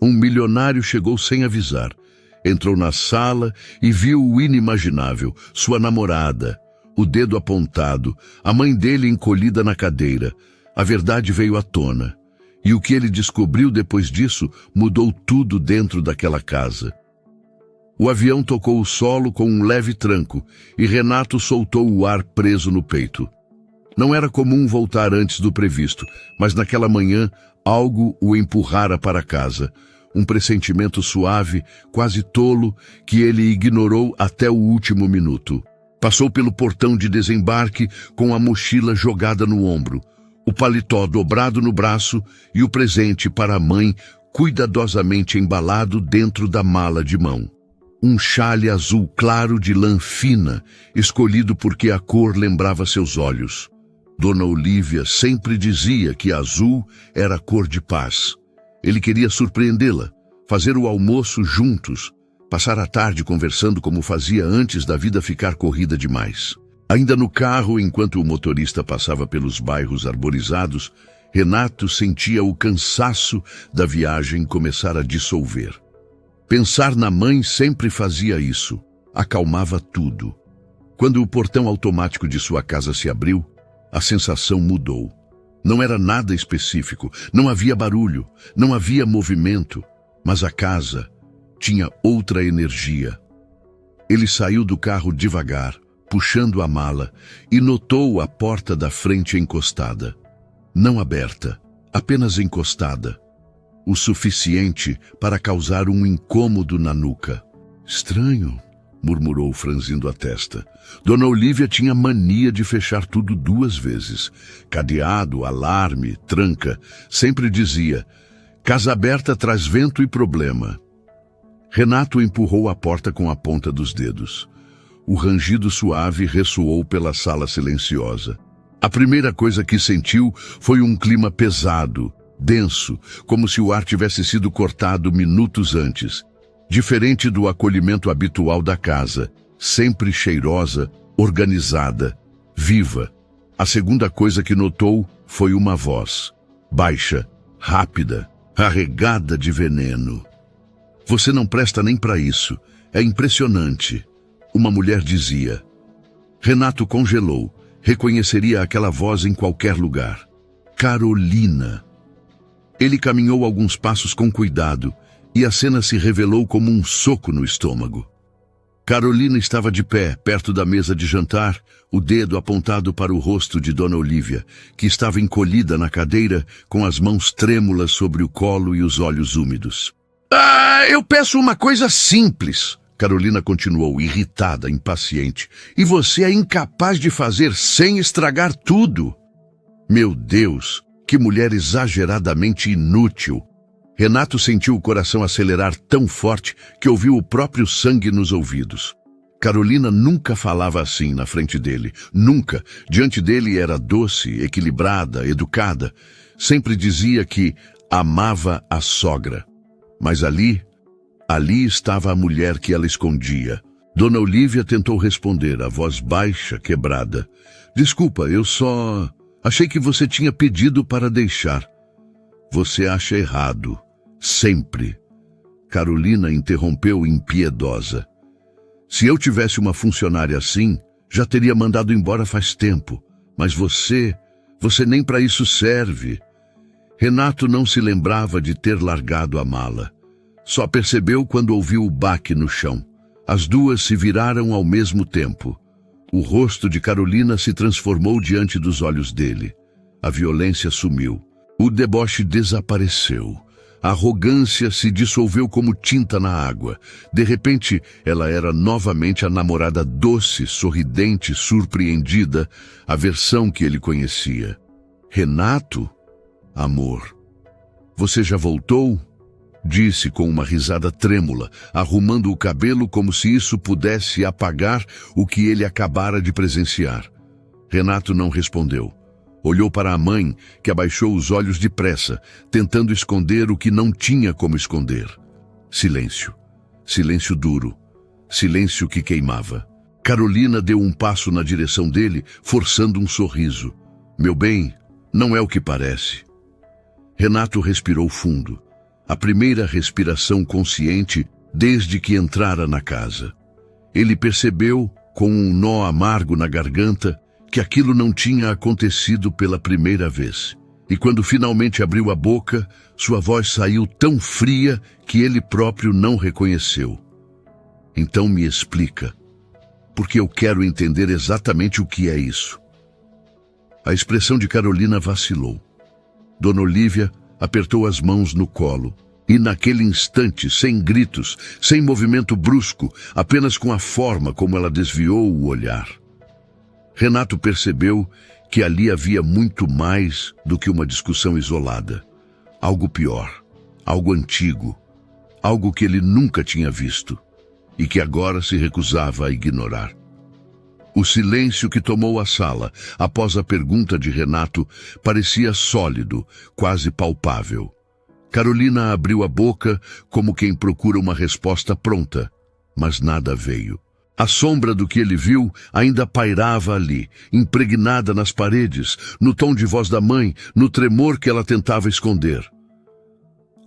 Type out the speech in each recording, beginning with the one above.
Um milionário chegou sem avisar. Entrou na sala e viu o inimaginável, sua namorada, o dedo apontado, a mãe dele encolhida na cadeira. A verdade veio à tona. E o que ele descobriu depois disso mudou tudo dentro daquela casa. O avião tocou o solo com um leve tranco e Renato soltou o ar preso no peito. Não era comum voltar antes do previsto, mas naquela manhã algo o empurrara para casa. Um pressentimento suave, quase tolo, que ele ignorou até o último minuto. Passou pelo portão de desembarque com a mochila jogada no ombro, o paletó dobrado no braço e o presente para a mãe cuidadosamente embalado dentro da mala de mão. Um xale azul claro de lã fina, escolhido porque a cor lembrava seus olhos. Dona Olívia sempre dizia que azul era a cor de paz. Ele queria surpreendê-la, fazer o almoço juntos, passar a tarde conversando como fazia antes da vida ficar corrida demais. Ainda no carro, enquanto o motorista passava pelos bairros arborizados, Renato sentia o cansaço da viagem começar a dissolver. Pensar na mãe sempre fazia isso, acalmava tudo. Quando o portão automático de sua casa se abriu, a sensação mudou. Não era nada específico, não havia barulho, não havia movimento, mas a casa tinha outra energia. Ele saiu do carro devagar, puxando a mala, e notou a porta da frente encostada. Não aberta, apenas encostada. O suficiente para causar um incômodo na nuca. Estranho, murmurou franzindo a testa. Dona Olívia tinha mania de fechar tudo 2 vezes. Cadeado, alarme, tranca. Sempre dizia, casa aberta traz vento e problema. Renato empurrou a porta com a ponta dos dedos. O rangido suave ressoou pela sala silenciosa. A primeira coisa que sentiu foi um clima pesado, denso, como se o ar tivesse sido cortado minutos antes. Diferente do acolhimento habitual da casa, sempre cheirosa, organizada, viva. A segunda coisa que notou foi uma voz, baixa, rápida, arregada de veneno. Você não presta nem para isso, é impressionante, uma mulher dizia. Renato congelou, reconheceria aquela voz em qualquer lugar. Carolina. Ele caminhou alguns passos com cuidado, e a cena se revelou como um soco no estômago. Carolina estava de pé, perto da mesa de jantar, o dedo apontado para o rosto de Dona Olívia, que estava encolhida na cadeira, com as mãos trêmulas sobre o colo e os olhos úmidos. Eu peço uma coisa simples, Carolina continuou, irritada, impaciente, e você é incapaz de fazer sem estragar tudo. Meu Deus, que mulher exageradamente inútil! Renato sentiu o coração acelerar tão forte que ouviu o próprio sangue nos ouvidos. Carolina nunca falava assim na frente dele, nunca. Diante dele era doce, equilibrada, educada. Sempre dizia que amava a sogra. Mas ali estava a mulher que ela escondia. Dona Olívia tentou responder, a voz baixa, quebrada. Desculpa, eu só achei que você tinha pedido para deixar. Você acha errado. Sempre. Carolina interrompeu impiedosa. Se eu tivesse uma funcionária assim, já teria mandado embora faz tempo. Mas você nem para isso serve. Renato não se lembrava de ter largado a mala. Só percebeu quando ouviu o baque no chão. As duas se viraram ao mesmo tempo. O rosto de Carolina se transformou diante dos olhos dele. A violência sumiu. O deboche desapareceu. A arrogância se dissolveu como tinta na água. De repente, ela era novamente a namorada doce, sorridente, surpreendida, a versão que ele conhecia. Renato? Amor. Você já voltou? Disse com uma risada trêmula, arrumando o cabelo como se isso pudesse apagar o que ele acabara de presenciar. Renato não respondeu. Olhou para a mãe, que abaixou os olhos depressa, tentando esconder o que não tinha como esconder. Silêncio. Silêncio duro. Silêncio que queimava. Carolina deu um passo na direção dele, forçando um sorriso. Meu bem, não é o que parece. Renato respirou fundo. a primeira respiração consciente desde que entrara na casa. Ele percebeu, com um nó amargo na garganta, que aquilo não tinha acontecido pela primeira vez. E quando finalmente abriu a boca, sua voz saiu tão fria que ele próprio não reconheceu. Então me explica, porque eu quero entender exatamente o que é isso. A expressão de Carolina vacilou. Dona Olívia apertou as mãos no colo, e naquele instante, sem gritos, sem movimento brusco, apenas com a forma como ela desviou o olhar, Renato percebeu que ali havia muito mais do que uma discussão isolada. Algo pior, algo antigo, algo que ele nunca tinha visto e que agora se recusava a ignorar. O silêncio que tomou a sala após a pergunta de Renato parecia sólido, quase palpável. Carolina abriu a boca como quem procura uma resposta pronta, mas nada veio. A sombra do que ele viu ainda pairava ali, impregnada nas paredes, no tom de voz da mãe, no tremor que ela tentava esconder.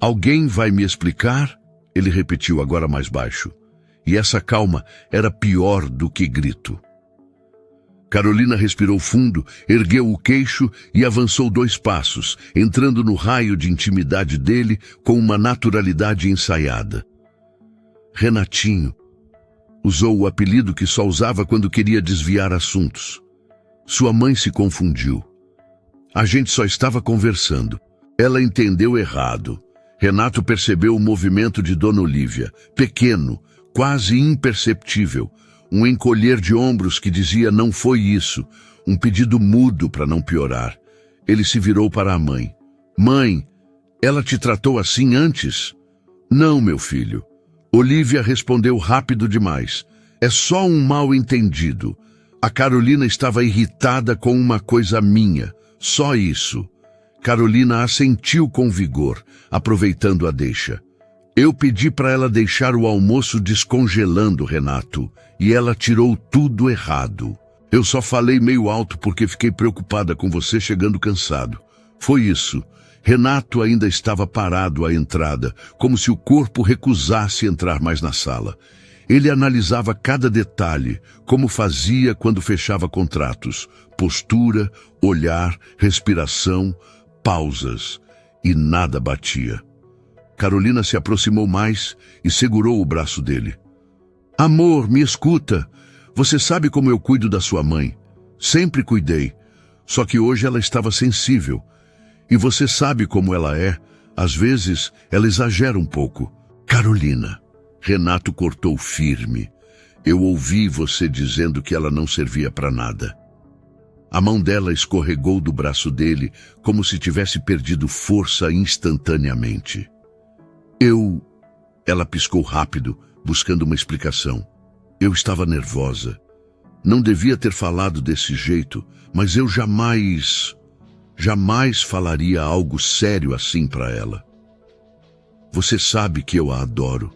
"Alguém vai me explicar?" Ele repetiu agora mais baixo. E essa calma era pior do que grito. Carolina respirou fundo, ergueu o queixo e avançou 2 passos, entrando no raio de intimidade dele com uma naturalidade ensaiada. Renatinho. Usou o apelido que só usava quando queria desviar assuntos. Sua mãe se confundiu. A gente só estava conversando. Ela entendeu errado. Renato percebeu o movimento de Dona Olívia, pequeno, quase imperceptível, um encolher de ombros que dizia não foi isso, um pedido mudo para não piorar. Ele se virou para a mãe. "Mãe, ela te tratou assim antes?" "Não, meu filho." Olívia respondeu rápido demais. "É só um mal-entendido. A Carolina estava irritada com uma coisa minha. Só isso." Carolina assentiu com vigor, aproveitando a deixa. "Eu pedi para ela deixar o almoço descongelando, Renato, e ela tirou tudo errado. Eu só falei meio alto porque fiquei preocupada com você chegando cansado. Foi isso." Renato ainda estava parado à entrada, como se o corpo recusasse entrar mais na sala. Ele analisava cada detalhe, como fazia quando fechava contratos. Postura, olhar, respiração, pausas. E nada batia. Carolina se aproximou mais e segurou o braço dele. "Amor, me escuta. Você sabe como eu cuido da sua mãe. Sempre cuidei. Só que hoje ela estava sensível. E você sabe como ela é. Às vezes, ela exagera um pouco." "Carolina." Renato cortou firme. "Eu ouvi você dizendo que ela não servia para nada." A mão dela escorregou do braço dele, como se tivesse perdido força instantaneamente. Ela piscou rápido, buscando uma explicação. "Eu estava nervosa. Não devia ter falado desse jeito, mas eu jamais falaria algo sério assim para ela. Você sabe que eu a adoro."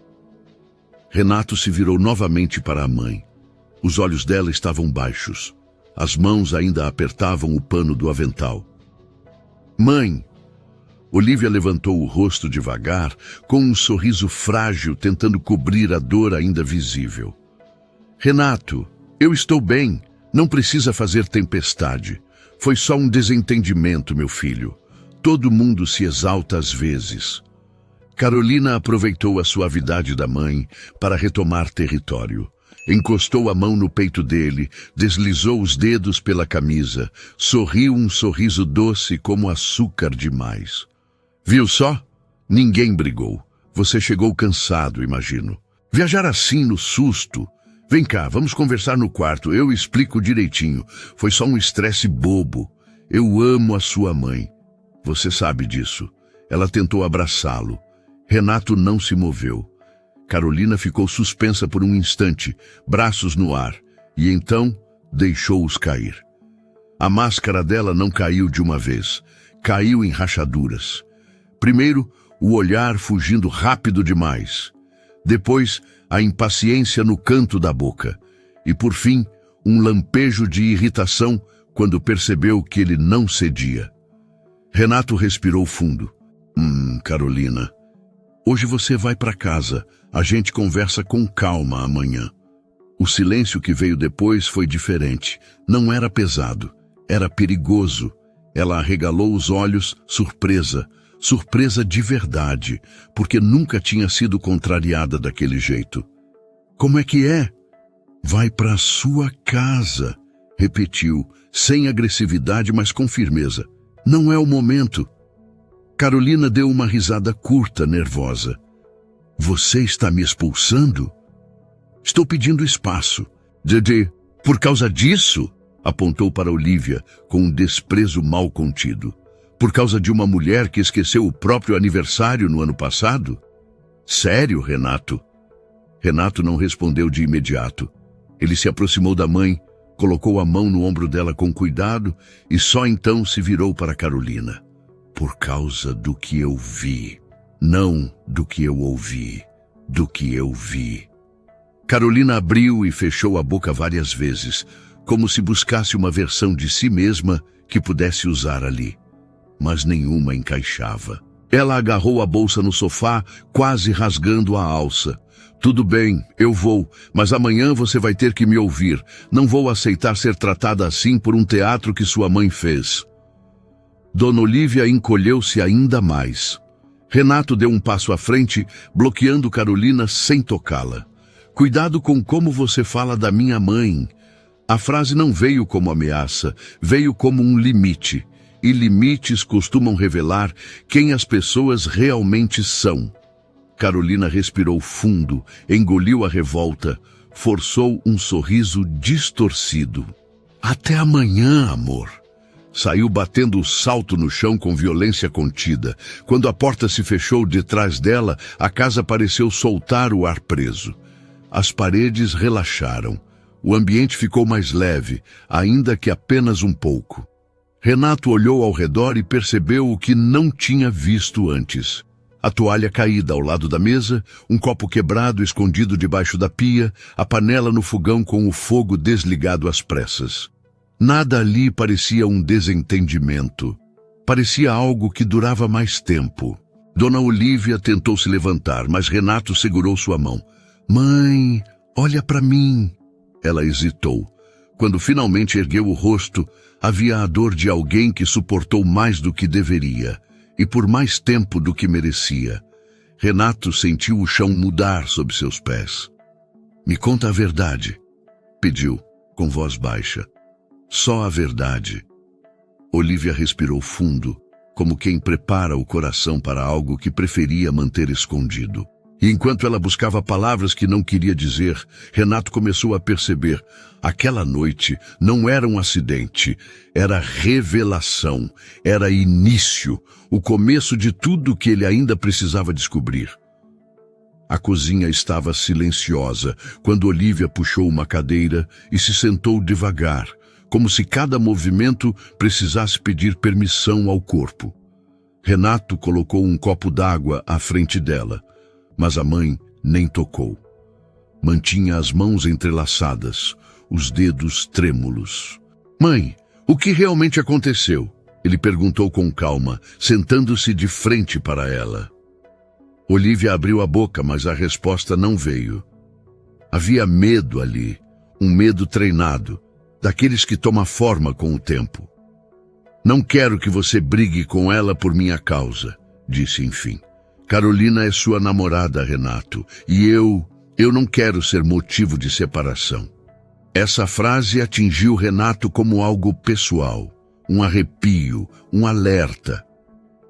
Renato se virou novamente para a mãe. Os olhos dela estavam baixos. As mãos ainda apertavam o pano do avental. "Mãe." Olívia levantou o rosto devagar, com um sorriso frágil tentando cobrir a dor ainda visível. "Renato, eu estou bem. Não precisa fazer tempestade. Foi só um desentendimento, meu filho. Todo mundo se exalta às vezes." Carolina aproveitou a suavidade da mãe para retomar território. Encostou a mão no peito dele, deslizou os dedos pela camisa, sorriu um sorriso doce como açúcar demais. "Viu só? Ninguém brigou. Você chegou cansado, imagino. Viajar assim no susto. Vem cá, vamos conversar no quarto, eu explico direitinho. Foi só um estresse bobo. Eu amo a sua mãe. Você sabe disso." Ela tentou abraçá-lo. Renato não se moveu. Carolina ficou suspensa por um instante, braços no ar, e então deixou-os cair. A máscara dela não caiu de uma vez, caiu em rachaduras. Primeiro, o olhar fugindo rápido demais. Depois, a impaciência no canto da boca. E por fim, um lampejo de irritação quando percebeu que ele não cedia. Renato respirou fundo. Carolina, Hoje você vai para casa. A gente conversa com calma amanhã. O silêncio que veio depois foi diferente. Não era pesado. Era perigoso. Ela arregalou os olhos, surpresa. Surpresa de verdade, porque nunca tinha sido contrariada daquele jeito. Como é que é? Vai para sua casa, repetiu, sem agressividade, mas com firmeza. Não é o momento. Carolina deu uma risada curta, nervosa. Você está me expulsando? Estou pedindo espaço. Por causa disso? Apontou para Olívia, com um desprezo mal contido. Por causa de uma mulher que esqueceu o próprio aniversário no ano passado? Sério, Renato? Renato não respondeu de imediato. Ele se aproximou da mãe, colocou a mão no ombro dela com cuidado e só então se virou para Carolina. Por causa do que eu vi. Não do que eu ouvi. Do que eu vi. Carolina abriu e fechou a boca várias vezes, como se buscasse uma versão de si mesma que pudesse usar ali. Mas nenhuma encaixava. Ela agarrou a bolsa no sofá, quase rasgando a alça. Tudo bem, eu vou, mas amanhã você vai ter que me ouvir. Não vou aceitar ser tratada assim por um teatro que sua mãe fez. Dona Olívia encolheu-se ainda mais. Renato deu um passo à frente, bloqueando Carolina sem tocá-la. Cuidado com como você fala da minha mãe. A frase não veio como ameaça, veio como um limite. E limites costumam revelar quem as pessoas realmente são. Carolina respirou fundo, engoliu a revolta, forçou um sorriso distorcido. Até amanhã, amor. Saiu batendo o salto no chão com violência contida. Quando a porta se fechou detrás dela, a casa pareceu soltar o ar preso. As paredes relaxaram. O ambiente ficou mais leve, ainda que apenas um pouco. Renato olhou ao redor e percebeu o que não tinha visto antes. A toalha caída ao lado da mesa, um copo quebrado escondido debaixo da pia, a panela no fogão com o fogo desligado às pressas. Nada ali parecia um desentendimento. Parecia algo que durava mais tempo. Dona Olívia tentou se levantar, mas Renato segurou sua mão. Mãe, olha para mim. Ela hesitou. Quando finalmente ergueu o rosto, havia a dor de alguém que suportou mais do que deveria, e por mais tempo do que merecia. Renato sentiu o chão mudar sob seus pés. Me conta a verdade, pediu, com voz baixa. Só a verdade. Olívia respirou fundo, como quem prepara o coração para algo que preferia manter escondido. E enquanto ela buscava palavras que não queria dizer, Renato começou a perceber. Aquela noite não era um acidente, era revelação, era início, o começo de tudo que ele ainda precisava descobrir. A cozinha estava silenciosa quando Olívia puxou uma cadeira e se sentou devagar, como se cada movimento precisasse pedir permissão ao corpo. Renato colocou um copo d'água à frente dela. Mas a mãe nem tocou. Mantinha as mãos entrelaçadas, os dedos trêmulos. Mãe, o que realmente aconteceu? Ele perguntou com calma, sentando-se de frente para ela. Olívia abriu a boca, mas a resposta não veio. Havia medo ali, um medo treinado, daqueles que toma forma com o tempo. Não quero que você brigue com ela por minha causa, disse enfim. Carolina é sua namorada, Renato, e eu não quero ser motivo de separação. Essa frase atingiu Renato como algo pessoal, um arrepio, um alerta.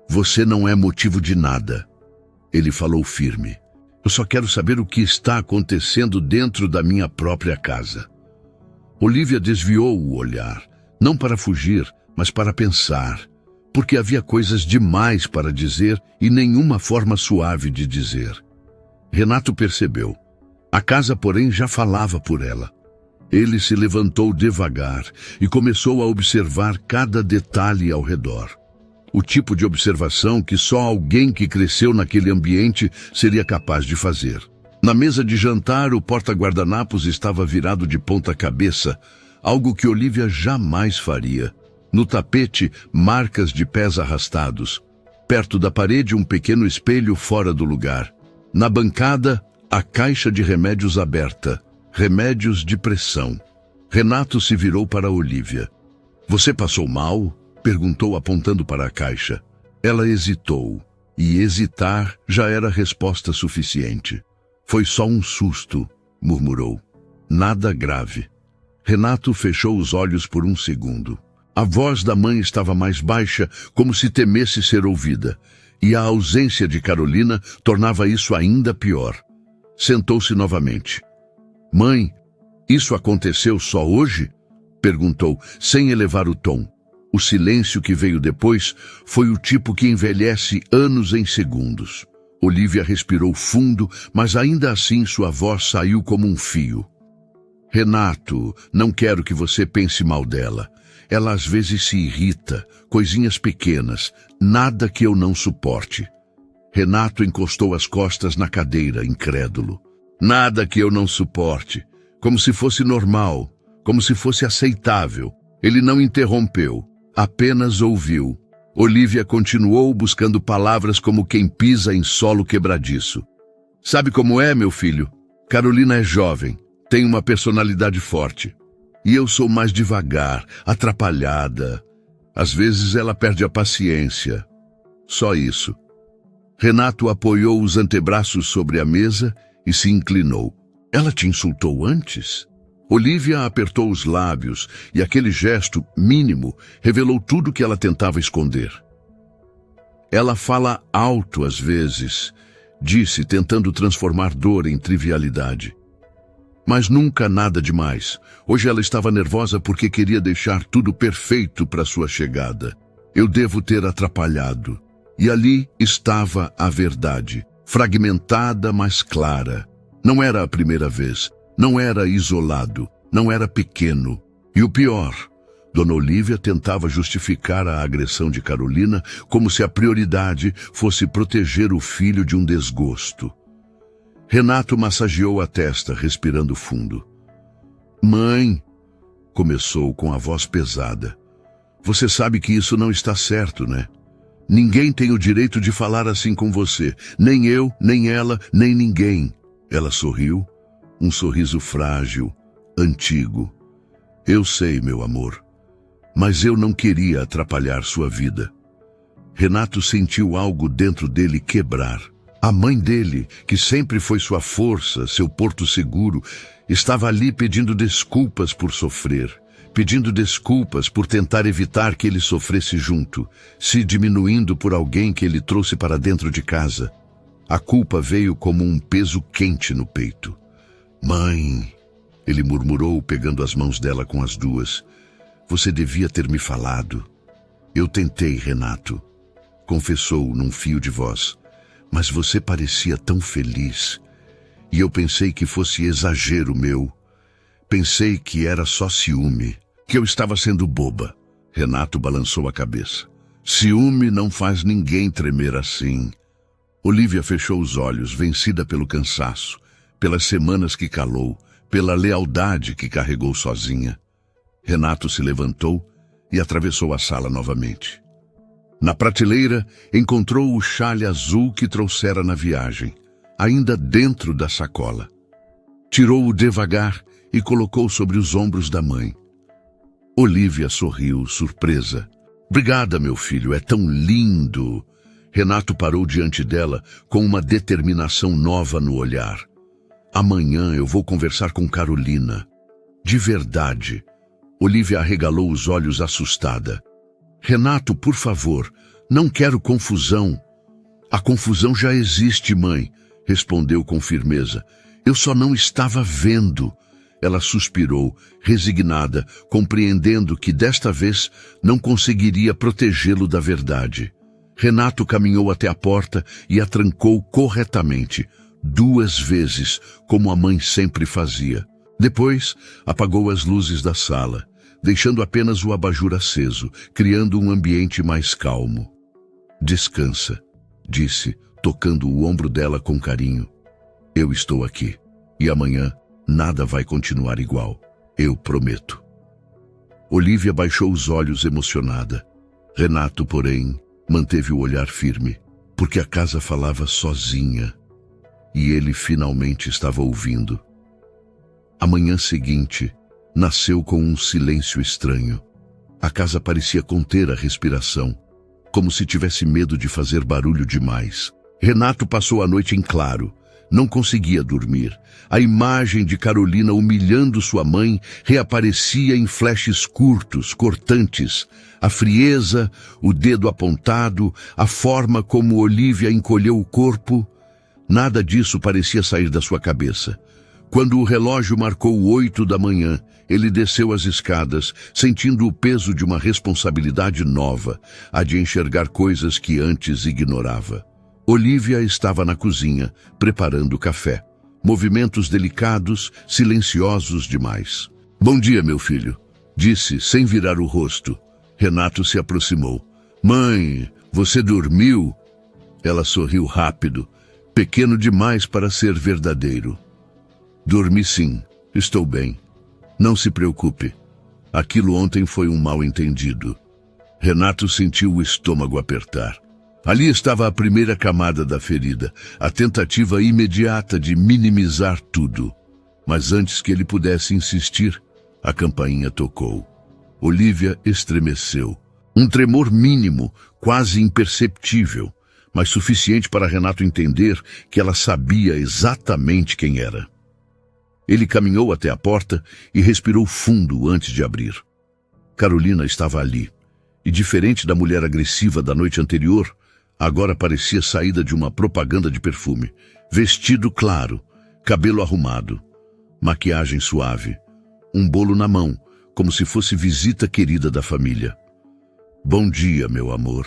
Você não é motivo de nada. Ele falou firme. Eu só quero saber o que está acontecendo dentro da minha própria casa. Olívia desviou o olhar, não para fugir, mas para pensar. Porque havia coisas demais para dizer e nenhuma forma suave de dizer. Renato percebeu. A casa, porém, já falava por ela. Ele se levantou devagar e começou a observar cada detalhe ao redor. O tipo de observação que só alguém que cresceu naquele ambiente seria capaz de fazer. Na mesa de jantar, o porta-guardanapos estava virado de ponta cabeça, algo que Olívia jamais faria. No tapete, marcas de pés arrastados. Perto da parede, um pequeno espelho fora do lugar. Na bancada, a caixa de remédios aberta. Remédios de pressão. Renato se virou para Olívia. Você passou mal? Perguntou apontando para a caixa. Ela hesitou. E hesitar já era resposta suficiente. Foi só um susto, murmurou. Nada grave. Renato fechou os olhos por um segundo. A voz da mãe estava mais baixa, como se temesse ser ouvida, e a ausência de Carolina tornava isso ainda pior. Sentou-se novamente. Mãe, isso aconteceu só hoje? Perguntou, sem elevar o tom. O silêncio que veio depois foi o tipo que envelhece anos em segundos. Olívia respirou fundo, mas ainda assim sua voz saiu como um fio. Renato, não quero que você pense mal dela. Ela às vezes se irrita, coisinhas pequenas, nada que eu não suporte. Renato encostou as costas na cadeira, incrédulo. Nada que eu não suporte, como se fosse normal, como se fosse aceitável. Ele não interrompeu, apenas ouviu. Olívia continuou buscando palavras como quem pisa em solo quebradiço. Sabe como é, meu filho? Carolina é jovem, tem uma personalidade forte. E eu sou mais devagar, atrapalhada. Às vezes ela perde a paciência. Só isso. Renato apoiou os antebraços sobre a mesa e se inclinou. Ela te insultou antes? Olívia apertou os lábios e aquele gesto mínimo revelou tudo que ela tentava esconder. Ela fala alto às vezes, disse, tentando transformar dor em trivialidade. Mas nunca nada demais. Hoje ela estava nervosa porque queria deixar tudo perfeito para sua chegada. Eu devo ter atrapalhado. E ali estava a verdade, fragmentada, mas clara. Não era a primeira vez, não era isolado, não era pequeno. E o pior, Dona Olívia tentava justificar a agressão de Carolina como se a prioridade fosse proteger o filho de um desgosto. Renato massageou a testa, respirando fundo. Mãe, começou com a voz pesada. Você sabe que isso não está certo, né? Ninguém tem o direito de falar assim com você. Nem eu, nem ela, nem ninguém. Ela sorriu, um sorriso frágil, antigo. Eu sei, meu amor, mas eu não queria atrapalhar sua vida. Renato sentiu algo dentro dele quebrar. A mãe dele, que sempre foi sua força, seu porto seguro, estava ali pedindo desculpas por sofrer, pedindo desculpas por tentar evitar que ele sofresse junto, se diminuindo por alguém que ele trouxe para dentro de casa. A culpa veio como um peso quente no peito. Mãe, ele murmurou, pegando as mãos dela com as duas. Você devia ter me falado. Eu tentei, Renato, confessou num fio de voz. Mas você parecia tão feliz. E eu pensei que fosse exagero meu. Pensei que era só ciúme, que eu estava sendo boba. Renato balançou a cabeça. Ciúme não faz ninguém tremer assim. Olívia fechou os olhos, vencida pelo cansaço, pelas semanas que calou, pela lealdade que carregou sozinha. Renato se levantou e atravessou a sala novamente. Na prateleira, encontrou o xale azul que trouxera na viagem, ainda dentro da sacola. Tirou-o devagar e colocou sobre os ombros da mãe. Olívia sorriu, surpresa. Obrigada, meu filho, é tão lindo. Renato parou diante dela com uma determinação nova no olhar. Amanhã eu vou conversar com Carolina. De verdade. Olívia arregalou os olhos assustada. Renato, por favor, não quero confusão. A confusão já existe, mãe, respondeu com firmeza. Eu só não estava vendo. Ela suspirou, resignada, compreendendo que desta vez não conseguiria protegê-lo da verdade. Renato caminhou até a porta e a trancou corretamente, 2 vezes, como a mãe sempre fazia. Depois, apagou as luzes da sala, deixando apenas o abajur aceso, criando um ambiente mais calmo. Descansa, disse, tocando o ombro dela com carinho. Eu estou aqui, e amanhã nada vai continuar igual, eu prometo. Olívia baixou os olhos emocionada. Renato, porém, Manteve o olhar firme, porque a casa falava sozinha, e ele finalmente estava ouvindo. A manhã seguinte nasceu com um silêncio estranho. A casa parecia conter a respiração, como se tivesse medo de fazer barulho demais. Renato passou a noite em claro. Não conseguia dormir. A imagem de Carolina humilhando sua mãe reaparecia em flashes curtos, cortantes. A frieza, o dedo apontado, a forma como Olívia encolheu o corpo. Nada disso parecia sair da sua cabeça. Quando o relógio marcou 8 da manhã, ele desceu as escadas, sentindo o peso de uma responsabilidade nova, a de enxergar coisas que antes ignorava. Olívia estava na cozinha, preparando café. Movimentos delicados, silenciosos demais. "Bom dia, meu filho", disse, sem virar o rosto. Renato se aproximou. "Mãe, você dormiu?" Ela sorriu rápido, pequeno demais para ser verdadeiro. "Dormi sim, estou bem. Não se preocupe. Aquilo ontem foi um mal-entendido." Renato sentiu o estômago apertar. Ali estava a primeira camada da ferida, a tentativa imediata de minimizar tudo. Mas antes que ele pudesse insistir, a campainha tocou. Olívia estremeceu. Um tremor mínimo, quase imperceptível, mas suficiente para Renato entender que ela sabia exatamente quem era. Ele caminhou até a porta e respirou fundo antes de abrir. Carolina estava ali, e diferente da mulher agressiva da noite anterior, agora parecia saída de uma propaganda de perfume. Vestido claro, cabelo arrumado, maquiagem suave, um bolo na mão, como se fosse visita querida da família. "Bom dia, meu amor",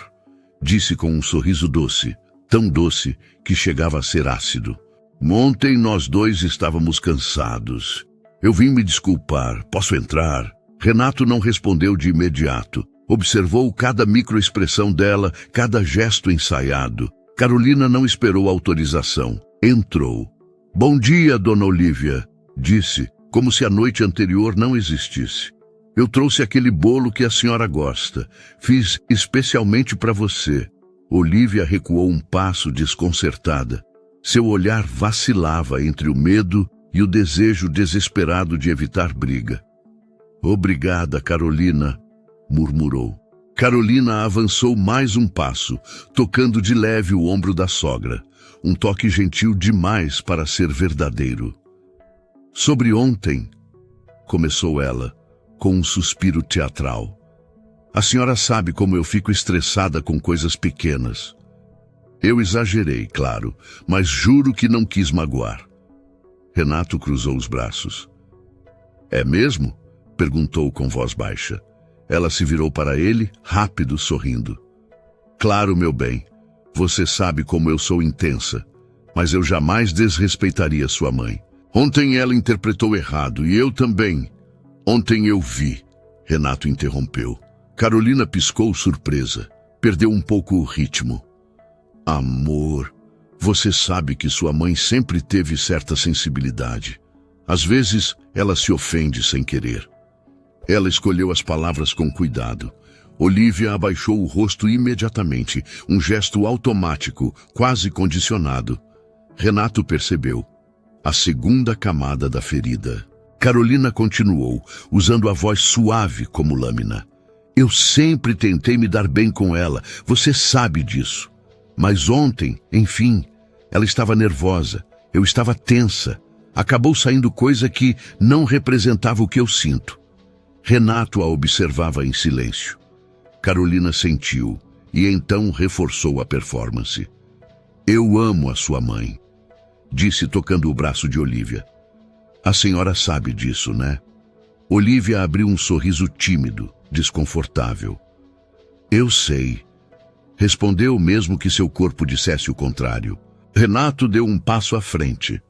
disse com um sorriso doce, tão doce que chegava a ser ácido. "Ontem nós dois estávamos cansados. Eu vim me desculpar. Posso entrar?" Renato não respondeu de imediato. Observou cada microexpressão dela, cada gesto ensaiado. Carolina não esperou autorização. Entrou. "Bom dia, dona Olívia", disse, como se a noite anterior não existisse. "Eu trouxe aquele bolo que a senhora gosta. Fiz especialmente para você." Olívia recuou um passo desconcertada. Seu olhar vacilava entre o medo e o desejo desesperado de evitar briga. "Obrigada, Carolina", murmurou. Carolina avançou mais um passo, tocando de leve o ombro da sogra. Um toque gentil demais para ser verdadeiro. "Sobre ontem", começou ela, com um suspiro teatral. "A senhora sabe como eu fico estressada com coisas pequenas. Eu exagerei, claro, mas juro que não quis magoar." Renato cruzou os braços. "É mesmo?" perguntou com voz baixa. Ela se virou para ele, rápido, sorrindo. "Claro, meu bem. Você sabe como eu sou intensa, mas eu jamais desrespeitaria sua mãe. Ontem ela interpretou errado, e eu também. Ontem eu vi." Renato interrompeu. Carolina piscou surpresa. Perdeu um pouco o ritmo. "Amor, você sabe que sua mãe sempre teve certa sensibilidade. Às vezes, ela se ofende sem querer." Ela escolheu as palavras com cuidado. Olívia abaixou o rosto imediatamente, um gesto automático, quase condicionado. Renato percebeu. A segunda camada da ferida. Carolina continuou, usando a voz suave como lâmina. "Eu sempre tentei me dar bem com ela, você sabe disso. Mas ontem, enfim, ela estava nervosa, eu estava tensa. Acabou saindo coisa que não representava o que eu sinto." Renato a observava em silêncio. Carolina sentiu e então reforçou a performance. "Eu amo a sua mãe", disse tocando o braço de Olívia. "A senhora sabe disso, né?" Olívia abriu um sorriso tímido, desconfortável. "Eu sei", respondeu mesmo que seu corpo dissesse o contrário. Renato deu um passo à frente.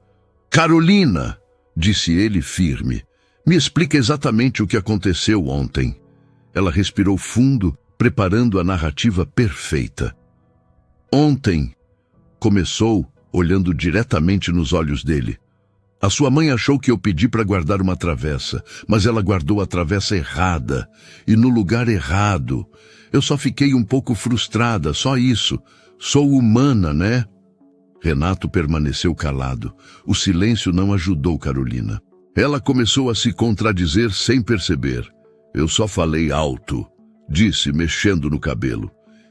"Carolina", disse ele firme, "me explica exatamente o que aconteceu ontem." Ela respirou fundo, preparando a narrativa perfeita. "Ontem", começou, olhando diretamente nos olhos dele. A sua mãe achou que eu pedi para guardar uma travessa, mas ela guardou a travessa errada e no lugar errado. Eu só fiquei um pouco frustrada, só isso. Sou humana, né? Renato permaneceu calado. O silêncio não ajudou Carolina. Ela começou a se contradizer sem perceber. Eu só falei alto, disse, mexendo no cabelo.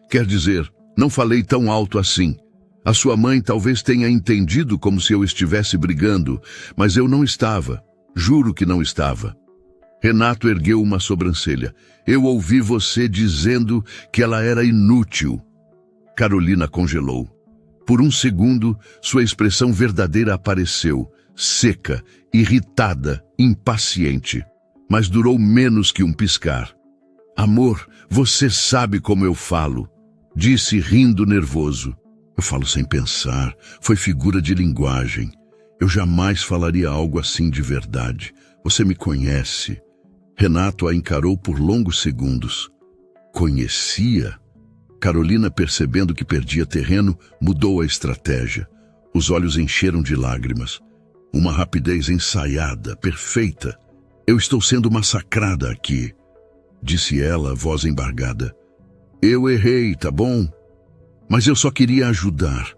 Quer dizer, não falei tão alto assim. A sua mãe talvez tenha entendido como se eu estivesse brigando, mas eu não estava. Juro que não estava. Renato ergueu uma sobrancelha. Eu ouvi você dizendo que ela era inútil. Carolina congelou. Por um segundo, sua expressão verdadeira apareceu, seca, irritada, impaciente. Mas durou menos que um piscar. Amor, você sabe como eu falo, disse rindo nervoso. Eu falo sem pensar, foi figura de linguagem. Eu jamais falaria algo assim de verdade. Você me conhece. Renato a encarou por longos segundos. Conhecia? Carolina, percebendo que perdia terreno, mudou a estratégia. Os olhos encheram de lágrimas. Uma rapidez ensaiada, perfeita. Eu estou sendo massacrada aqui, disse ela, voz embargada. Eu errei, tá bom? Mas eu só queria ajudar.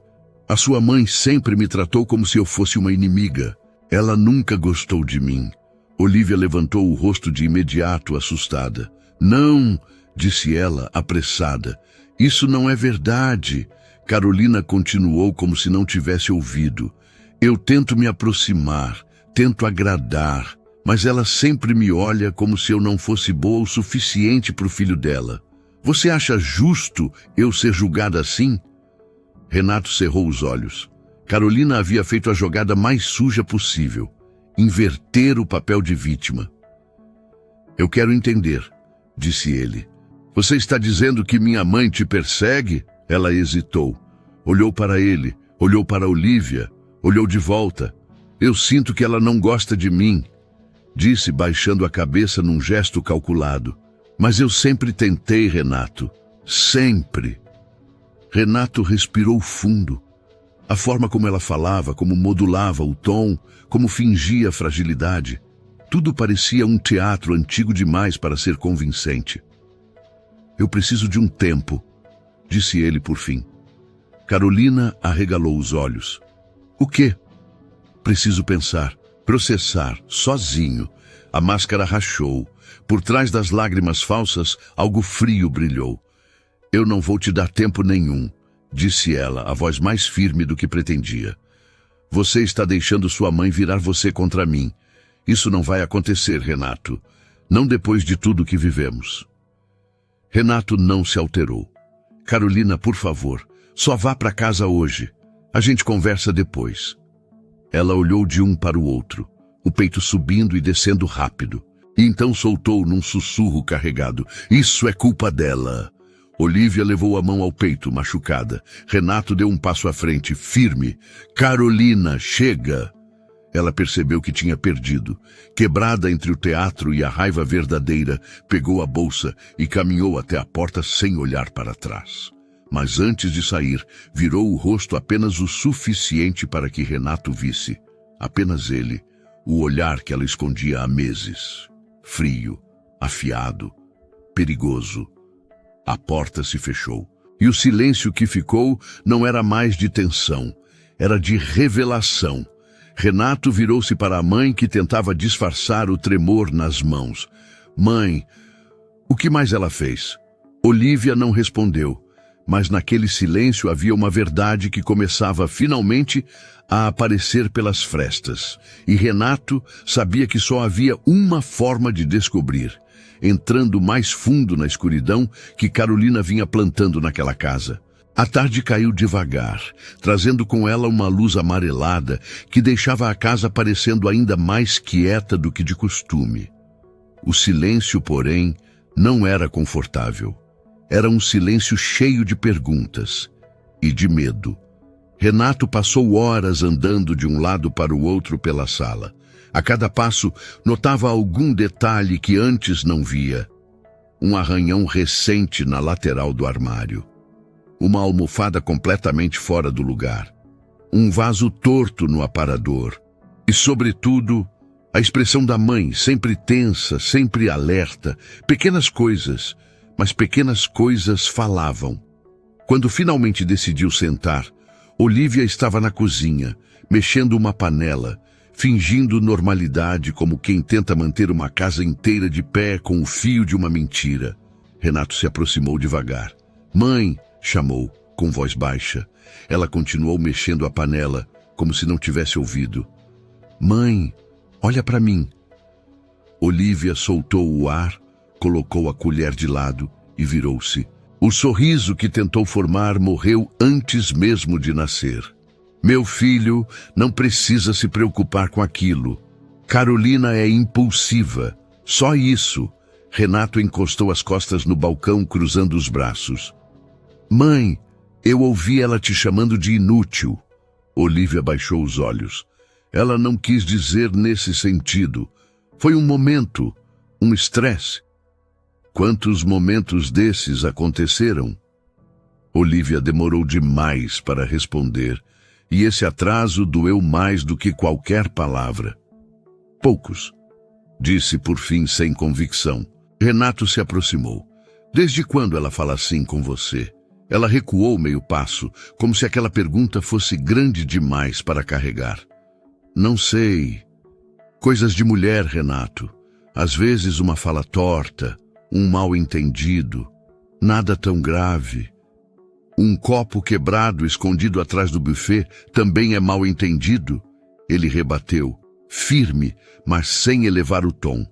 A sua mãe sempre me tratou como se eu fosse uma inimiga. Ela nunca gostou de mim. Olivia levantou o rosto de imediato, assustada. Não, disse ela, apressada. Isso não é verdade. Carolina continuou como se não tivesse ouvido. Eu tento me aproximar, tento agradar, mas ela sempre me olha como se eu não fosse boa o suficiente para o filho dela. Você acha justo eu ser julgada assim? Renato cerrou os olhos. Carolina havia feito a jogada mais suja possível. Inverter o papel de vítima. Eu quero entender, disse ele. Você está dizendo que minha mãe te persegue? Ela hesitou. Olhou para ele, olhou para Olivia, olhou de volta. Eu sinto que ela não gosta de mim, disse, baixando a cabeça num gesto calculado. Mas eu sempre tentei, Renato. Sempre. Renato respirou fundo. A forma como ela falava, como modulava o tom, como fingia fragilidade. Tudo parecia um teatro antigo demais para ser convincente. Eu preciso de um tempo, disse ele por fim. Carolina arregalou os olhos. O quê? Preciso pensar, processar, sozinho. A máscara rachou. Por trás das lágrimas falsas, algo frio brilhou. Eu não vou te dar tempo nenhum, disse ela, a voz mais firme do que pretendia. Você está deixando sua mãe virar você contra mim. Isso não vai acontecer, Renato. Não depois de tudo que vivemos. Renato não se alterou. Carolina, por favor, só vá para casa hoje. A gente conversa depois. Ela olhou de um para o outro, o peito subindo e descendo rápido. E então soltou num sussurro carregado. Isso é culpa dela. Olivia levou a mão ao peito, machucada. Renato deu um passo à frente, firme. Carolina, chega! Ela percebeu que tinha perdido. Quebrada entre o teatro e a raiva verdadeira, pegou a bolsa e caminhou até a porta sem olhar para trás. Mas antes de sair, virou o rosto apenas o suficiente para que Renato visse. Apenas ele, o olhar que ela escondia há meses. Frio, afiado, perigoso. A porta se fechou. E o silêncio que ficou não era mais de tensão, era de revelação. Renato virou-se para a mãe que tentava disfarçar o tremor nas mãos. Mãe, o que mais ela fez? Olivia não respondeu, mas naquele silêncio havia uma verdade que começava finalmente a aparecer pelas frestas. E Renato sabia que só havia uma forma de descobrir, entrando mais fundo na escuridão que Carolina vinha plantando naquela casa. A tarde caiu devagar, trazendo com ela uma luz amarelada que deixava a casa parecendo ainda mais quieta do que de costume. O silêncio, porém, não era confortável. Era um silêncio cheio de perguntas e de medo. Renato passou horas andando de um lado para o outro pela sala. A cada passo, notava algum detalhe que antes não via. Um arranhão recente na lateral do armário. Uma almofada completamente fora do lugar. Um vaso torto no aparador. E, sobretudo, a expressão da mãe, sempre tensa, sempre alerta. Pequenas coisas, mas pequenas coisas falavam. Quando finalmente decidiu sentar, Olivia estava na cozinha, mexendo uma panela, fingindo normalidade como quem tenta manter uma casa inteira de pé com o fio de uma mentira. Renato se aproximou devagar. "Mãe!" chamou, com voz baixa. Ela continuou mexendo a panela, como se não tivesse ouvido. "Mãe, olha para mim." Olivia soltou o ar, colocou a colher de lado e virou-se. O sorriso que tentou formar morreu antes mesmo de nascer. "Meu filho não precisa se preocupar com aquilo. Carolina é impulsiva. Só isso." Renato encostou as costas no balcão, cruzando os braços. "Mãe, eu ouvi ela te chamando de inútil." Olivia baixou os olhos. Ela não quis dizer nesse sentido. Foi um momento, um estresse. Quantos momentos desses aconteceram? Olivia demorou demais para responder, e esse atraso doeu mais do que qualquer palavra. "Poucos", disse por fim sem convicção. Renato se aproximou. "Desde quando ela fala assim com você?" Ela recuou meio passo, como se aquela pergunta fosse grande demais para carregar. "Não sei. Coisas de mulher, Renato. Às vezes uma fala torta, um mal-entendido. Nada tão grave. Um copo quebrado escondido atrás do buffet também é mal-entendido?" Ele rebateu, firme, mas sem elevar o tom.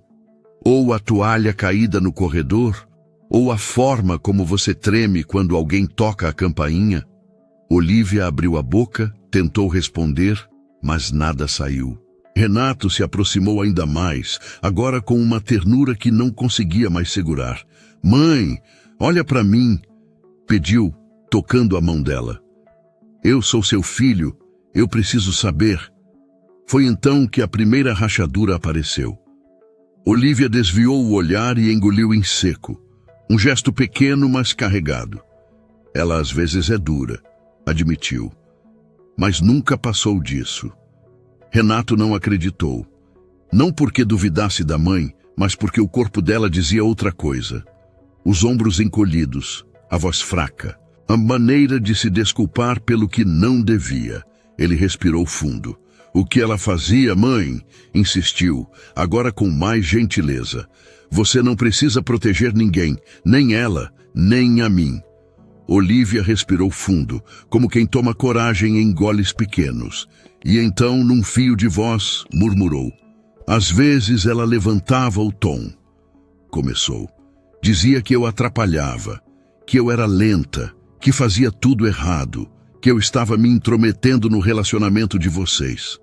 "Ou a toalha caída no corredor, ou a forma como você treme quando alguém toca a campainha." Olivia abriu a boca, tentou responder, mas nada saiu. Renato se aproximou ainda mais, agora com uma ternura que não conseguia mais segurar. "Mãe, olha para mim", pediu, tocando a mão dela. "Eu sou seu filho, eu preciso saber." Foi então que a primeira rachadura apareceu. Olivia desviou o olhar e engoliu em seco. Um gesto pequeno, mas carregado. Ela às vezes é dura, admitiu. Mas nunca passou disso. Renato não acreditou. Não porque duvidasse da mãe, mas porque o corpo dela dizia outra coisa. Os ombros encolhidos, a voz fraca, a maneira de se desculpar pelo que não devia. Ele respirou fundo. "O que ela fazia, mãe?" insistiu, agora com mais gentileza. "Você não precisa proteger ninguém, nem ela, nem a mim." Olivia respirou fundo, como quem toma coragem em goles pequenos. E então, num fio de voz, murmurou. "Às vezes ela levantava o tom." Começou. "Dizia que eu atrapalhava, que eu era lenta, que fazia tudo errado, que eu estava me intrometendo no relacionamento de vocês."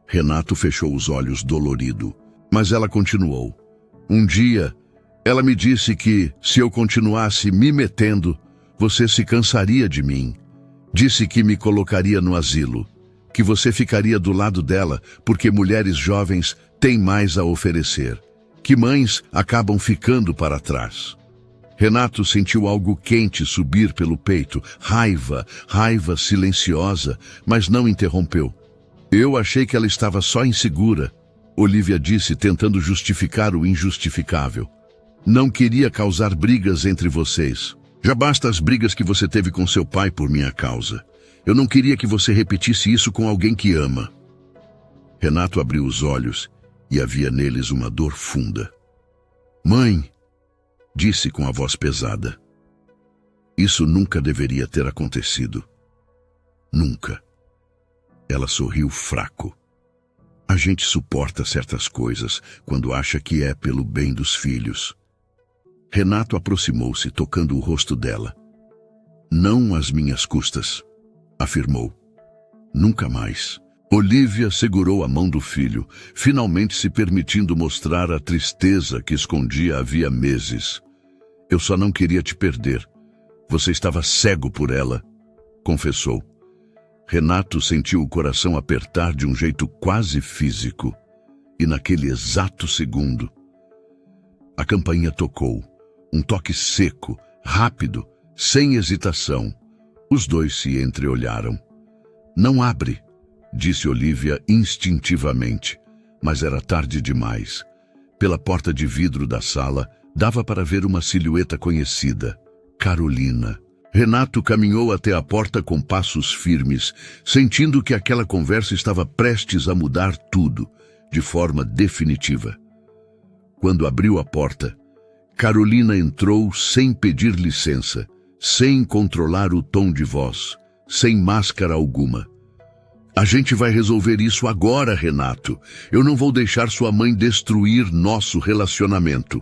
Renato fechou os olhos dolorido, mas ela continuou. "Um dia, ela me disse que, se eu continuasse me metendo, você se cansaria de mim. Disse que me colocaria no asilo, que você ficaria do lado dela porque mulheres jovens têm mais a oferecer, que mães acabam ficando para trás." Renato sentiu algo quente subir pelo peito, raiva silenciosa, mas não interrompeu. "Eu achei que ela estava só insegura", Olivia disse, tentando justificar o injustificável. "Não queria causar brigas entre vocês. Já basta as brigas que você teve com seu pai por minha causa. Eu não queria que você repetisse isso com alguém que ama." Renato abriu os olhos e havia neles uma dor funda. "Mãe", disse com a voz pesada, "isso nunca deveria ter acontecido. Nunca." Ela sorriu fraco. "A gente suporta certas coisas quando acha que é pelo bem dos filhos." Renato aproximou-se, tocando o rosto dela. "Não às minhas custas", afirmou. "Nunca mais." Olivia segurou a mão do filho, finalmente se permitindo mostrar a tristeza que escondia havia meses. "Eu só não queria te perder. Você estava cego por ela", confessou. Renato sentiu o coração apertar de um jeito quase físico. E naquele exato segundo, a campainha tocou. Um toque seco, rápido, sem hesitação. Os dois se entreolharam. "Não abre", disse Olivia instintivamente, mas era tarde demais. Pela porta de vidro da sala, dava para ver uma silhueta conhecida, Carolina. Renato caminhou até a porta com passos firmes, sentindo que aquela conversa estava prestes a mudar tudo, de forma definitiva. Quando abriu a porta, Carolina entrou sem pedir licença, sem controlar o tom de voz, sem máscara alguma. A gente vai resolver isso agora, Renato. Eu não vou deixar sua mãe destruir nosso relacionamento.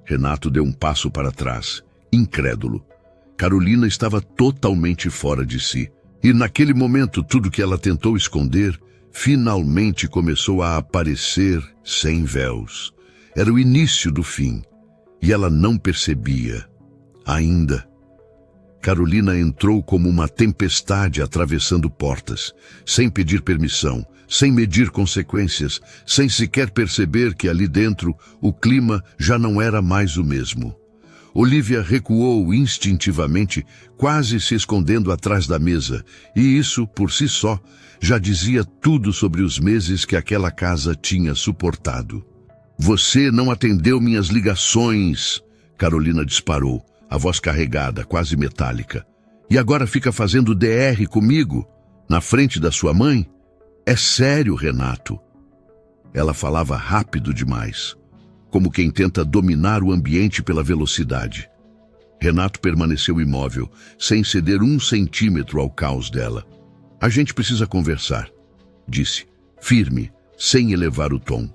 Renato deu um passo para trás, incrédulo. Carolina estava totalmente fora de si. E naquele momento, tudo que ela tentou esconder, finalmente começou a aparecer sem véus. Era o início do fim. E ela não percebia. Ainda. Carolina entrou como uma tempestade atravessando portas, sem pedir permissão, sem medir consequências, sem sequer perceber que ali dentro o clima já não era mais o mesmo. Olivia recuou instintivamente, quase se escondendo atrás da mesa, e isso, por si só, já dizia tudo sobre os meses que aquela casa tinha suportado. Você não atendeu minhas ligações, Carolina disparou, a voz carregada, quase metálica. E agora fica fazendo DR comigo, na frente da sua mãe? É sério, Renato. Ela falava rápido demais, como quem tenta dominar o ambiente pela velocidade. Renato permaneceu imóvel, sem ceder 1 centímetro ao caos dela. A gente precisa conversar, disse, firme, sem elevar o tom.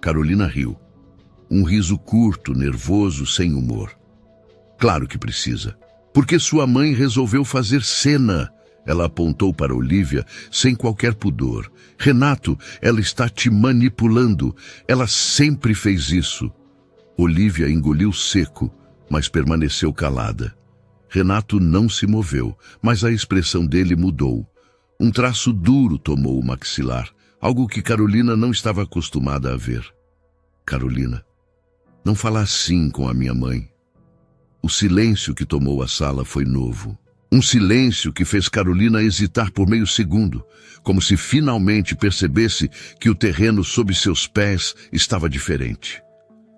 Carolina riu. Um riso curto, nervoso, sem humor. Claro que precisa. Porque sua mãe resolveu fazer cena. Ela apontou para Olivia sem qualquer pudor. Renato, ela está te manipulando. Ela sempre fez isso. Olivia engoliu seco, mas permaneceu calada. Renato não se moveu, mas a expressão dele mudou. Um traço duro tomou o maxilar, algo que Carolina não estava acostumada a ver. Carolina, não fala assim com a minha mãe. O silêncio que tomou a sala foi novo. Um silêncio que fez Carolina hesitar por meio segundo, como se finalmente percebesse que o terreno sob seus pés estava diferente.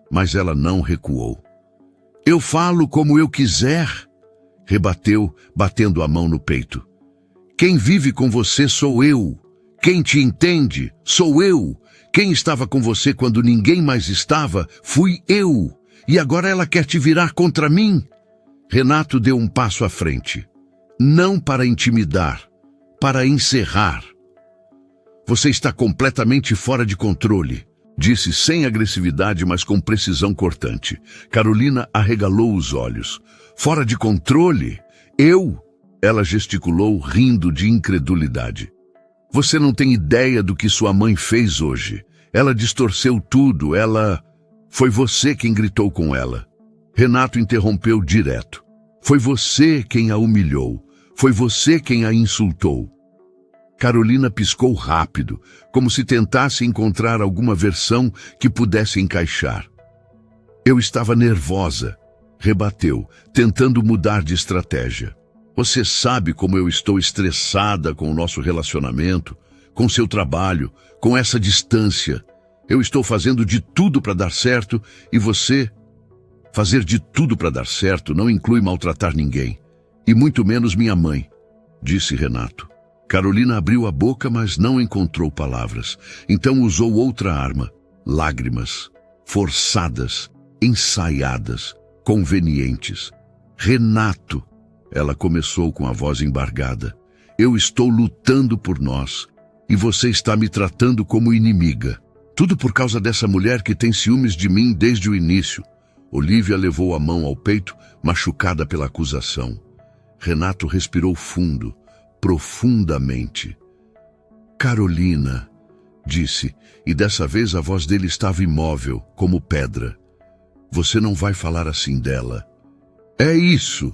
Mas ela não recuou. Eu falo como eu quiser, rebateu, batendo a mão no peito. Quem vive com você sou eu. Quem te entende sou eu. Quem estava com você quando ninguém mais estava fui eu. E agora ela quer te virar contra mim? Renato deu um passo à frente. Não para intimidar, para encerrar. Você está completamente fora de controle, disse sem agressividade, mas com precisão cortante. Carolina arregalou os olhos. Fora de controle? Eu? Ela gesticulou, rindo de incredulidade. Você não tem ideia do que sua mãe fez hoje. Ela distorceu tudo, Foi você quem gritou com ela. Renato interrompeu direto. Foi você quem a humilhou. Foi você quem a insultou. Carolina piscou rápido, como se tentasse encontrar alguma versão que pudesse encaixar. Eu estava nervosa, rebateu, tentando mudar de estratégia. Você sabe como eu estou estressada com o nosso relacionamento, com seu trabalho, com essa distância. Eu estou fazendo de tudo para dar certo e você... Fazer de tudo para dar certo não inclui maltratar ninguém, e muito menos minha mãe, disse Renato. Carolina abriu a boca, mas não encontrou palavras. Então usou outra arma, lágrimas, forçadas, ensaiadas, convenientes. Renato, ela começou com a voz embargada. Eu estou lutando por nós, e você está me tratando como inimiga. Tudo por causa dessa mulher que tem ciúmes de mim desde o início. Olivia levou a mão ao peito, machucada pela acusação. Renato respirou fundo, profundamente. Carolina, disse, e dessa vez a voz dele estava imóvel, como pedra. Você não vai falar assim dela. É isso!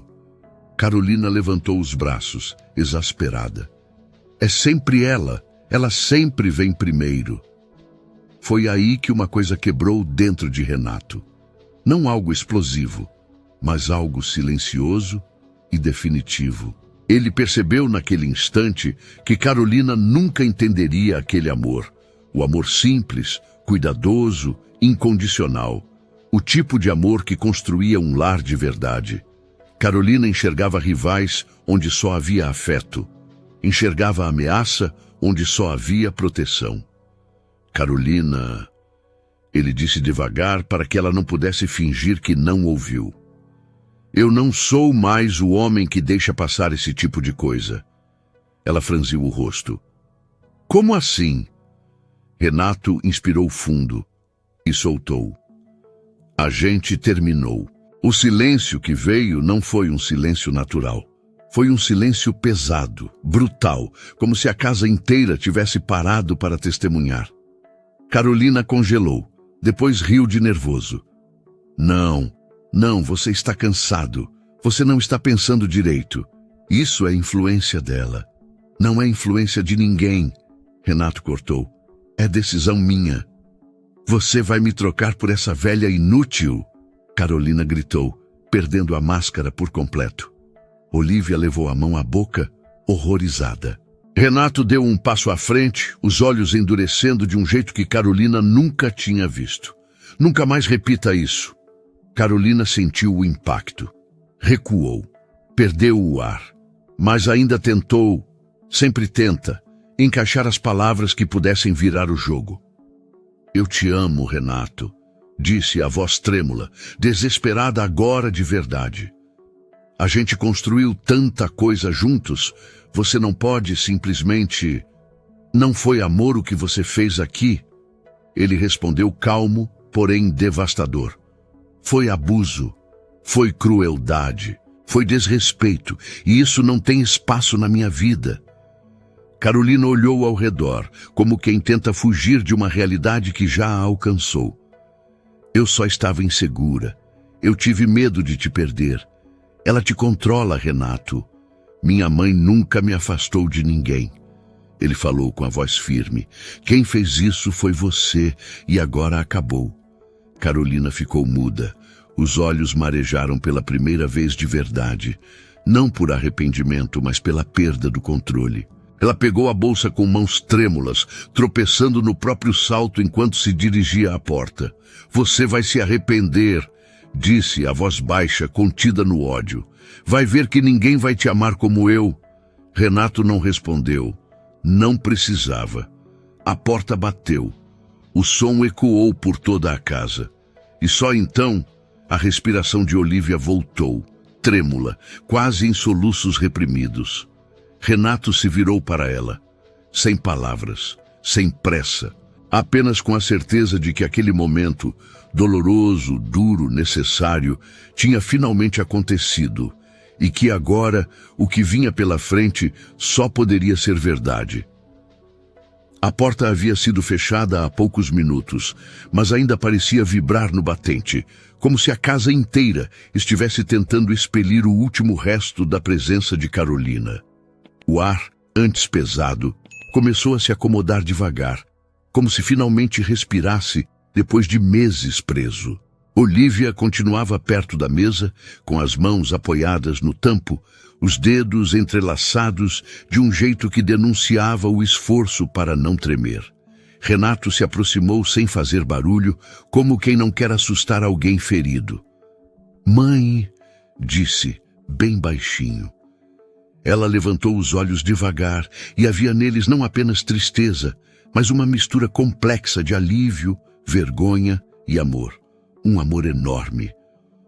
Carolina levantou os braços, exasperada. É sempre ela sempre vem primeiro. Foi aí que uma coisa quebrou dentro de Renato. Não algo explosivo, mas algo silencioso e definitivo. Ele percebeu naquele instante que Carolina nunca entenderia aquele amor. O amor simples, cuidadoso, incondicional. O tipo de amor que construía um lar de verdade. Carolina enxergava rivais onde só havia afeto. Enxergava a ameaça onde só havia proteção. Carolina... Ele disse devagar para que ela não pudesse fingir que não ouviu. Eu não sou mais o homem que deixa passar esse tipo de coisa. Ela franziu o rosto. Como assim? Renato inspirou fundo e soltou. A gente terminou. O silêncio que veio não foi um silêncio natural. Foi um silêncio pesado, brutal, como se a casa inteira tivesse parado para testemunhar. Carolina congelou, depois riu de nervoso. Não, você está cansado. Você não está pensando direito. Isso é influência dela. Não é influência de ninguém. Renato cortou. É decisão minha. Você vai me trocar por essa velha inútil? Carolina gritou, perdendo a máscara por completo. Olívia levou a mão à boca, horrorizada. Renato deu um passo à frente, os olhos endurecendo de um jeito que Carolina nunca tinha visto. Nunca mais repita isso. Carolina sentiu o impacto. Recuou. Perdeu o ar. Mas ainda tentou, sempre tenta, encaixar as palavras que pudessem virar o jogo. Eu te amo, Renato, disse a voz trêmula, desesperada agora de verdade. A gente construiu tanta coisa juntos, você não pode simplesmente... Não foi amor o que você fez aqui? Ele respondeu calmo, porém devastador. Foi abuso, foi crueldade, foi desrespeito, e isso não tem espaço na minha vida. Carolina olhou ao redor, como quem tenta fugir de uma realidade que já a alcançou. Eu só estava insegura. Eu tive medo de te perder. Ela te controla, Renato. Minha mãe nunca me afastou de ninguém. Ele falou com a voz firme. Quem fez isso foi você, e agora acabou. Carolina ficou muda. Os olhos marejaram pela primeira vez de verdade. Não por arrependimento, mas pela perda do controle. Ela pegou a bolsa com mãos trêmulas, tropeçando no próprio salto enquanto se dirigia à porta. Você vai se arrepender, disse a voz baixa, contida no ódio. Vai ver que ninguém vai te amar como eu. Renato não respondeu. Não precisava. A porta bateu. O som ecoou por toda a casa. E só então, a respiração de Olívia voltou, trêmula, quase em soluços reprimidos. Renato se virou para ela, sem palavras, sem pressa, apenas com a certeza de que aquele momento, doloroso, duro, necessário, tinha finalmente acontecido, e que agora o que vinha pela frente só poderia ser verdade. A porta havia sido fechada há poucos minutos, mas ainda parecia vibrar no batente, como se a casa inteira estivesse tentando expelir o último resto da presença de Carolina. O ar, antes pesado, começou a se acomodar devagar, como se finalmente respirasse depois de meses preso. Olívia continuava perto da mesa, com as mãos apoiadas no tampo, os dedos entrelaçados de um jeito que denunciava o esforço para não tremer. Renato se aproximou sem fazer barulho, como quem não quer assustar alguém ferido. Mãe, disse, bem baixinho. Ela levantou os olhos devagar e havia neles não apenas tristeza, mas uma mistura complexa de alívio, vergonha e amor. Um amor enorme.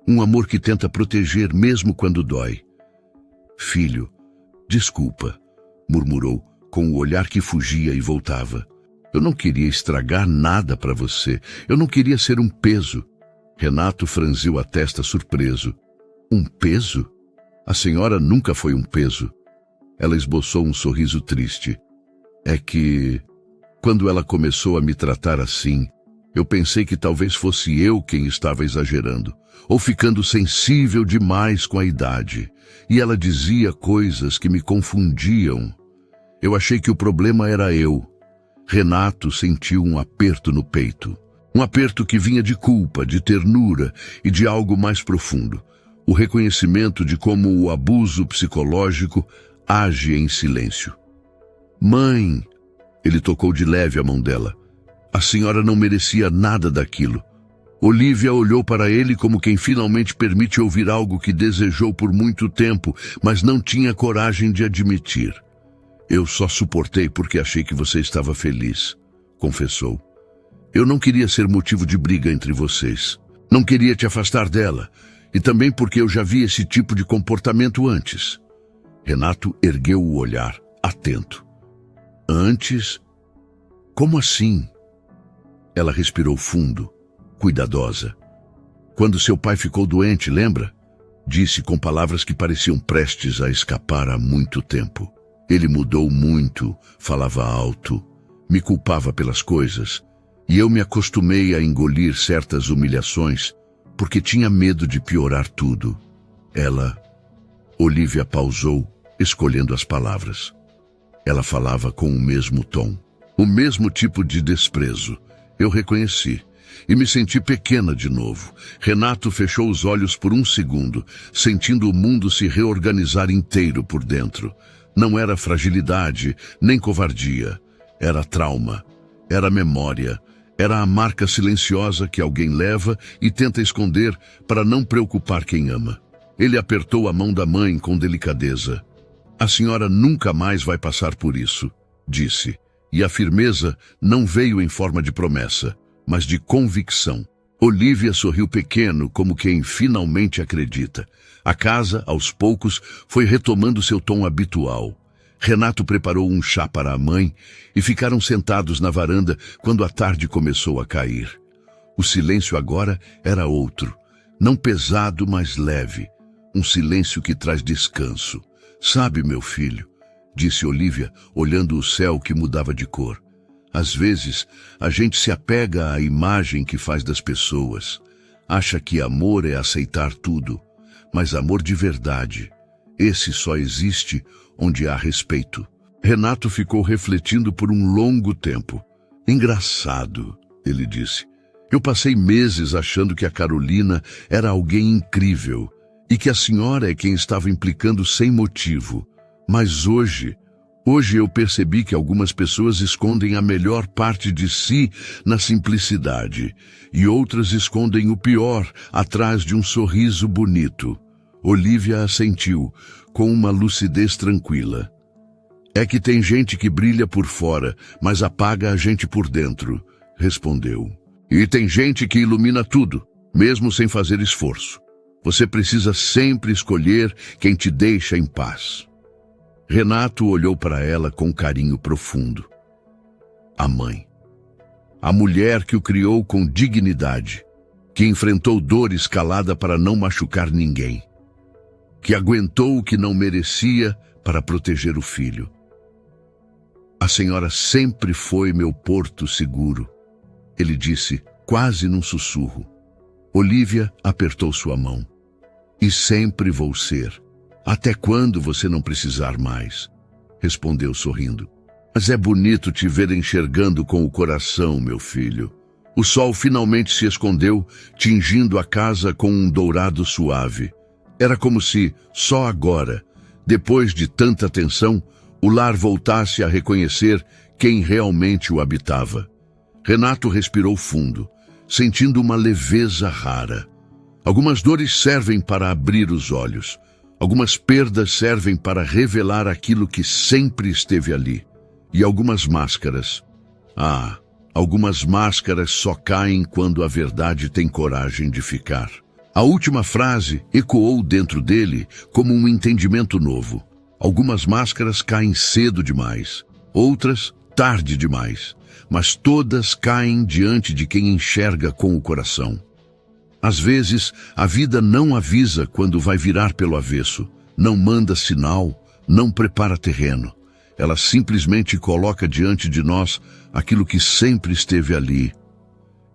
Um amor que tenta proteger mesmo quando dói. Filho, desculpa, murmurou, com o olhar que fugia e voltava. Eu não queria estragar nada para você. Eu não queria ser um peso. Renato franziu a testa surpreso. Um peso? A senhora nunca foi um peso. Ela esboçou um sorriso triste. É que, quando ela começou a me tratar assim, eu pensei que talvez fosse eu quem estava exagerando, ou ficando sensível demais com a idade. E ela dizia coisas que me confundiam. Eu achei que o problema era eu. Renato sentiu um aperto no peito. Um aperto que vinha de culpa, de ternura e de algo mais profundo. O reconhecimento de como o abuso psicológico age em silêncio. Mãe, ele tocou de leve a mão dela. A senhora não merecia nada daquilo. Olívia olhou para ele como quem finalmente permite ouvir algo que desejou por muito tempo, mas não tinha coragem de admitir. Eu só suportei porque achei que você estava feliz, confessou. Eu não queria ser motivo de briga entre vocês. Não queria te afastar dela, e também porque eu já vi esse tipo de comportamento antes. Renato ergueu o olhar, atento. Antes? Como assim? Ela respirou fundo, cuidadosa. Quando seu pai ficou doente, lembra? Disse com palavras que pareciam prestes a escapar há muito tempo. Ele mudou muito, falava alto, me culpava pelas coisas, e eu me acostumei a engolir certas humilhações, porque tinha medo de piorar tudo. Olívia pausou, escolhendo as palavras. Ela falava com o mesmo tom, o mesmo tipo de desprezo. Eu reconheci. E me senti pequena de novo. Renato fechou os olhos por um segundo, sentindo o mundo se reorganizar inteiro por dentro. Não era fragilidade, nem covardia. Era trauma. Era memória. Era a marca silenciosa que alguém leva e tenta esconder para não preocupar quem ama. Ele apertou a mão da mãe com delicadeza. A senhora nunca mais vai passar por isso, disse. E a firmeza não veio em forma de promessa, mas de convicção. Olívia sorriu pequeno, como quem finalmente acredita. A casa, aos poucos, foi retomando seu tom habitual. Renato preparou um chá para a mãe e ficaram sentados na varanda quando a tarde começou a cair. O silêncio agora era outro, não pesado, mas leve. Um silêncio que traz descanso. Sabe, meu filho, disse Olívia, olhando o céu que mudava de cor. Às vezes, a gente se apega à imagem que faz das pessoas. Acha que amor é aceitar tudo. Mas amor de verdade, esse só existe onde há respeito. Renato ficou refletindo por um longo tempo. Engraçado, ele disse. Eu passei meses achando que a Carolina era alguém incrível e que a senhora é quem estava implicando sem motivo. Mas hoje eu percebi que algumas pessoas escondem a melhor parte de si na simplicidade e outras escondem o pior atrás de um sorriso bonito. Olívia assentiu, com uma lucidez tranquila. É que tem gente que brilha por fora, mas apaga a gente por dentro, respondeu. E tem gente que ilumina tudo, mesmo sem fazer esforço. Você precisa sempre escolher quem te deixa em paz. Renato olhou para ela com carinho profundo. A mãe. A mulher que o criou com dignidade, que enfrentou dores calada para não machucar ninguém, que aguentou o que não merecia para proteger o filho. A senhora sempre foi meu porto seguro, ele disse, quase num sussurro. Olívia apertou sua mão. E sempre vou ser. Até quando você não precisar mais? Respondeu sorrindo. Mas é bonito te ver enxergando com o coração, meu filho. O sol finalmente se escondeu, tingindo a casa com um dourado suave. Era como se, só agora, depois de tanta tensão, o lar voltasse a reconhecer quem realmente o habitava. Renato respirou fundo, sentindo uma leveza rara. Algumas dores servem para abrir os olhos. Algumas perdas servem para revelar aquilo que sempre esteve ali. E algumas máscaras. Algumas máscaras só caem quando a verdade tem coragem de ficar. A última frase ecoou dentro dele como um entendimento novo. Algumas máscaras caem cedo demais, outras tarde demais, mas todas caem diante de quem enxerga com o coração. Às vezes, a vida não avisa quando vai virar pelo avesso, não manda sinal, não prepara terreno. Ela simplesmente coloca diante de nós aquilo que sempre esteve ali,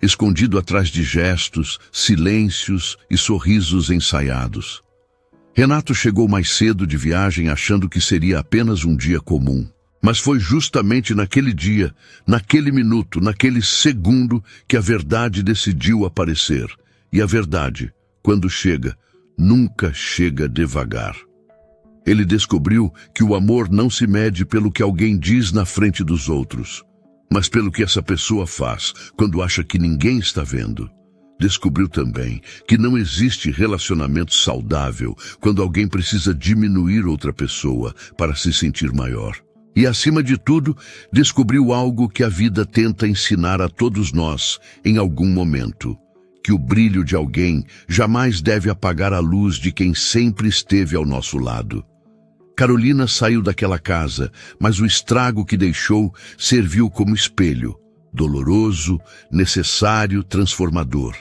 escondido atrás de gestos, silêncios e sorrisos ensaiados. Renato chegou mais cedo de viagem achando que seria apenas um dia comum. Mas foi justamente naquele dia, naquele minuto, naquele segundo que a verdade decidiu aparecer. E a verdade, quando chega, nunca chega devagar. Ele descobriu que o amor não se mede pelo que alguém diz na frente dos outros, mas pelo que essa pessoa faz quando acha que ninguém está vendo. Descobriu também que não existe relacionamento saudável quando alguém precisa diminuir outra pessoa para se sentir maior. E, acima de tudo, descobriu algo que a vida tenta ensinar a todos nós em algum momento: que o brilho de alguém jamais deve apagar a luz de quem sempre esteve ao nosso lado. Carolina saiu daquela casa, mas o estrago que deixou serviu como espelho, doloroso, necessário, transformador.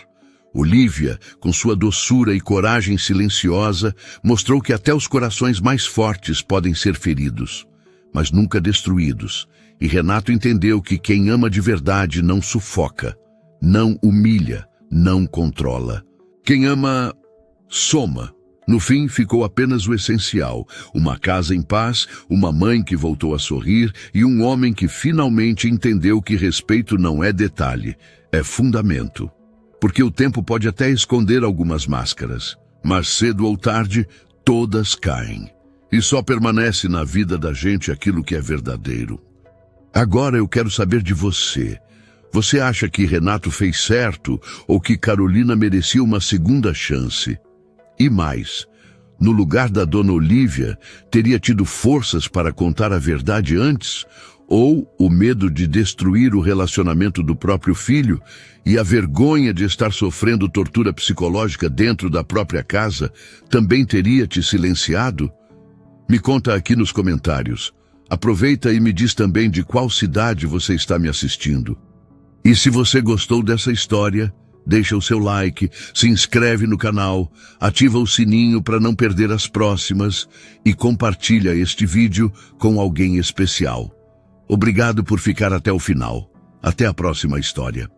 Olívia, com sua doçura e coragem silenciosa, mostrou que até os corações mais fortes podem ser feridos, mas nunca destruídos. E Renato entendeu que quem ama de verdade não sufoca, não humilha, não controla. Quem ama, soma. No fim, ficou apenas o essencial: uma casa em paz, uma mãe que voltou a sorrir e um homem que finalmente entendeu que respeito não é detalhe, é fundamento. Porque o tempo pode até esconder algumas máscaras, mas cedo ou tarde, todas caem. E só permanece na vida da gente aquilo que é verdadeiro. Agora eu quero saber de você. Você acha que Renato fez certo ou que Carolina merecia uma segunda chance? E mais, no lugar da dona Olívia, teria tido forças para contar a verdade antes? Ou o medo de destruir o relacionamento do próprio filho e a vergonha de estar sofrendo tortura psicológica dentro da própria casa também teria te silenciado? Me conta aqui nos comentários. Aproveita e me diz também de qual cidade você está me assistindo. E se você gostou dessa história, deixa o seu like, se inscreve no canal, ativa o sininho para não perder as próximas e compartilha este vídeo com alguém especial. Obrigado por ficar até o final. Até a próxima história.